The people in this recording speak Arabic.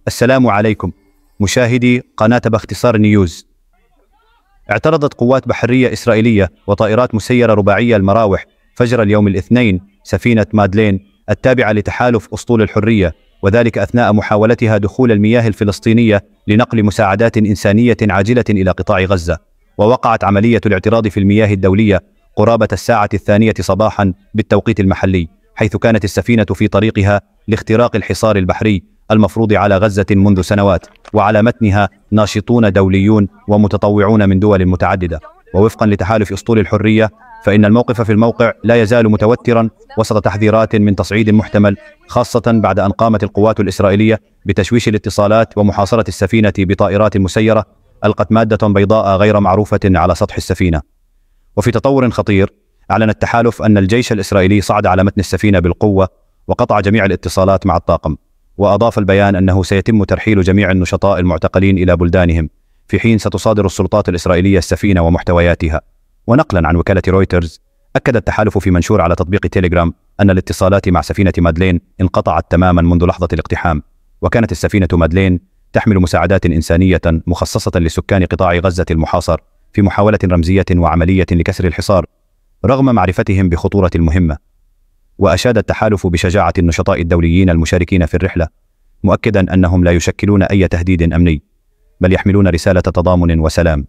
السلام عليكم مشاهدي قناة باختصار نيوز. اعترضت قوات بحرية إسرائيلية وطائرات مسيرة رباعية المراوح فجر اليوم الاثنين سفينة مادلين التابعة لتحالف أسطول الحرية، وذلك أثناء محاولتها دخول المياه الفلسطينية لنقل مساعدات إنسانية عاجلة إلى قطاع غزة. ووقعت عملية الاعتراض في المياه الدولية قرابة الساعة 2 صباحا بالتوقيت المحلي، حيث كانت السفينة في طريقها لاختراق الحصار البحري المفروض على غزة منذ سنوات، وعلى متنها ناشطون دوليون ومتطوعون من دول متعددة. ووفقا لتحالف أسطول الحرية فإن الموقف في الموقع لا يزال متوترا وسط تحذيرات من تصعيد محتمل، خاصة بعد أن قامت القوات الإسرائيلية بتشويش الاتصالات ومحاصرة السفينة بطائرات مسيرة ألقت مادة بيضاء غير معروفة على سطح السفينة. وفي تطور خطير، أعلن التحالف أن الجيش الإسرائيلي صعد على متن السفينة بالقوة وقطع جميع الاتصالات مع الطاقم. وأضاف البيان أنه سيتم ترحيل جميع النشطاء المعتقلين إلى بلدانهم، في حين ستصادر السلطات الإسرائيلية السفينة ومحتوياتها. ونقلا عن وكالة رويترز، أكد التحالف في منشور على تطبيق تيليجرام أن الاتصالات مع سفينة مادلين انقطعت تماما منذ لحظة الاقتحام. وكانت السفينة مادلين تحمل مساعدات إنسانية مخصصة لسكان قطاع غزة المحاصر في محاولة رمزية وعملية لكسر الحصار رغم معرفتهم بخطورة المهمة. وأشاد التحالف بشجاعة النشطاء الدوليين المشاركين في الرحلة، مؤكدا أنهم لا يشكلون أي تهديد أمني، بل يحملون رسالة تضامن وسلام.